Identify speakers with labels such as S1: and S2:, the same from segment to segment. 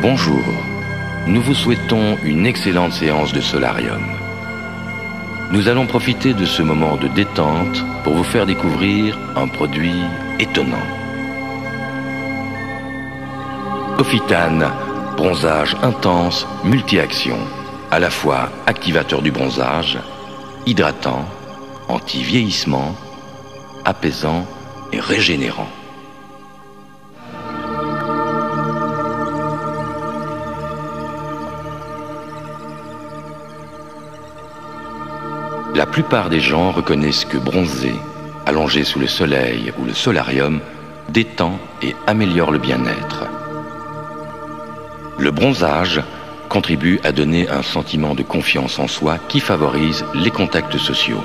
S1: Bonjour, nous vous souhaitons une excellente séance de solarium. Nous allons profiter de ce moment de détente pour vous faire découvrir un produit étonnant. Ophytane, bronzage intense, multi-action, à la fois activateur du bronzage, hydratant, anti-vieillissement, apaisant et régénérant. La plupart des gens reconnaissent que bronzer, allongé sous le soleil ou le solarium, détend et améliore le bien-être. Le bronzage contribue à donner un sentiment de confiance en soi qui favorise les contacts sociaux.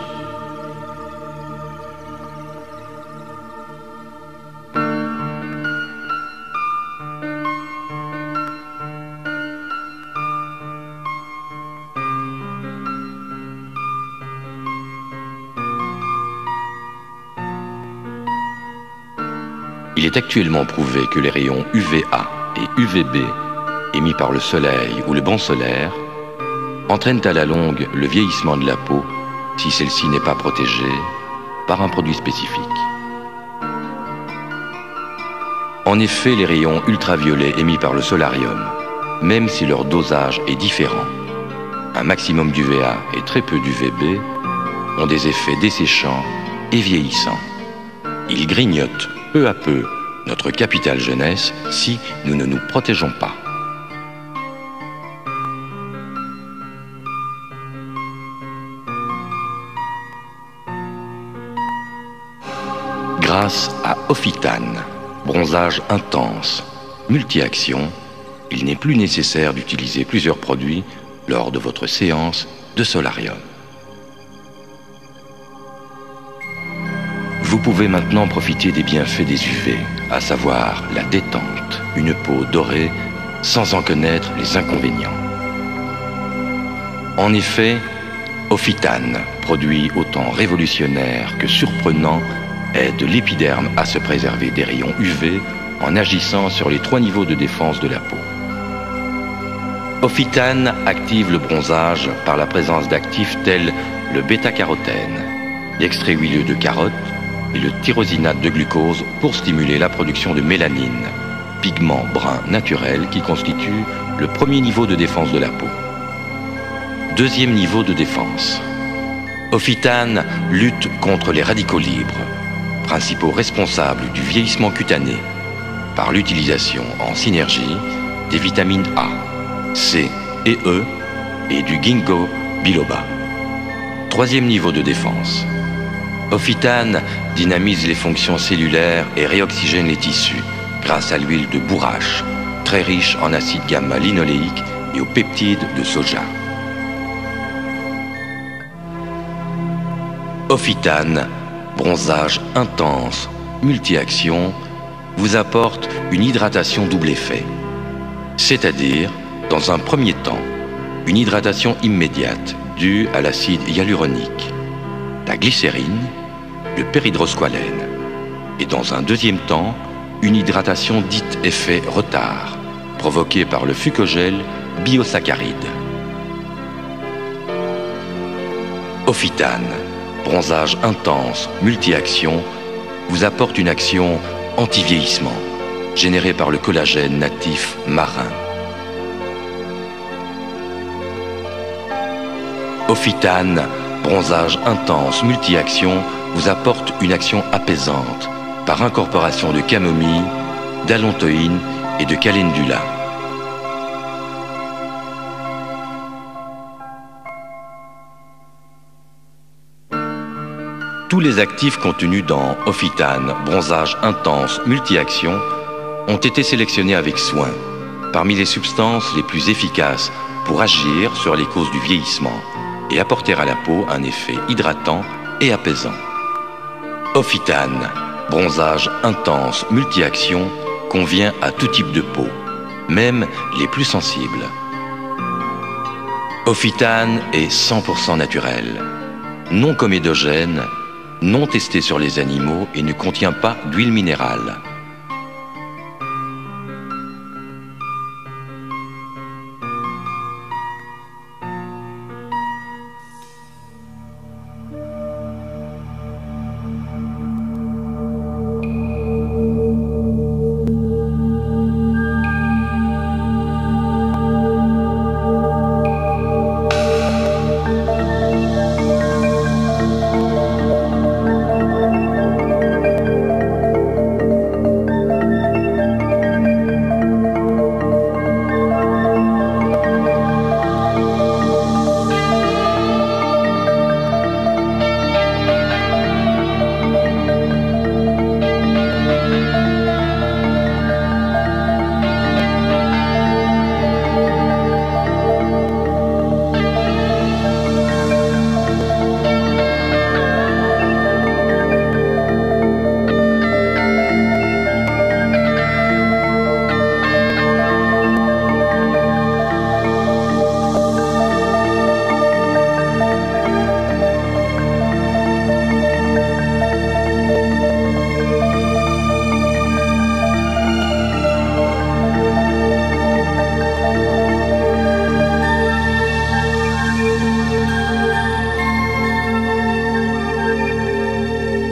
S1: Il est actuellement prouvé que les rayons UVA et UVB émis par le soleil ou le banc solaire entraînent à la longue le vieillissement de la peau si celle-ci n'est pas protégée par un produit spécifique. En effet, les rayons ultraviolets émis par le solarium, même si leur dosage est différent, un maximum d'UVA et très peu d'UVB, ont des effets desséchants et vieillissants. Ils grignotent peu à peu notre capital jeunesse si nous ne nous protégeons pas. Grâce à Ophytane, bronzage intense, multi-action, il n'est plus nécessaire d'utiliser plusieurs produits lors de votre séance de solarium. Vous pouvez maintenant profiter des bienfaits des UV, à savoir la détente, une peau dorée, sans en connaître les inconvénients. En effet, Ophytane, produit autant révolutionnaire que surprenant, aide l'épiderme à se préserver des rayons UV en agissant sur les 3 niveaux de défense de la peau. Ophytane active le bronzage par la présence d'actifs tels le bêta-carotène, l'extrait huileux de carotte, et le tyrosinate de glucose pour stimuler la production de mélanine, pigment brun naturel qui constitue le premier niveau de défense de la peau. Deuxième niveau de défense. Ophytane lutte contre les radicaux libres, principaux responsables du vieillissement cutané, par l'utilisation en synergie des vitamines A, C et E et du ginkgo biloba. Troisième niveau de défense. Ophytane dynamise les fonctions cellulaires et réoxygène les tissus grâce à l'huile de bourrache, très riche en acide gamma-linoléique et aux peptides de soja. Ophytane, bronzage intense, multi-action, vous apporte une hydratation double effet. C'est-à-dire, dans un premier temps, une hydratation immédiate due à l'acide hyaluronique, la glycérine, le péridrosqualène, et dans un deuxième temps, une hydratation dite effet retard, provoquée par le fucogel biosaccharide. Ophytane, bronzage intense, multi-action, vous apporte une action anti-vieillissement, générée par le collagène natif marin. Ophytane, bronzage intense, multi-action, vous apporte une action apaisante par incorporation de camomille, d'allantoïne et de calendula. Tous les actifs contenus dans Ophytane, bronzage intense, multi-action, ont été sélectionnés avec soin, parmi les substances les plus efficaces pour agir sur les causes du vieillissement et apporter à la peau un effet hydratant et apaisant. Ophytane, bronzage intense, multi-action, convient à tout type de peau, même les plus sensibles. Ophytane est 100% naturel, non comédogène, non testé sur les animaux et ne contient pas d'huile minérale.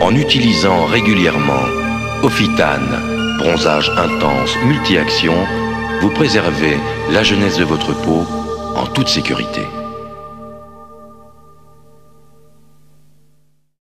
S1: En utilisant régulièrement Ophitane, bronzage intense, multi-action, vous préservez la jeunesse de votre peau en toute sécurité.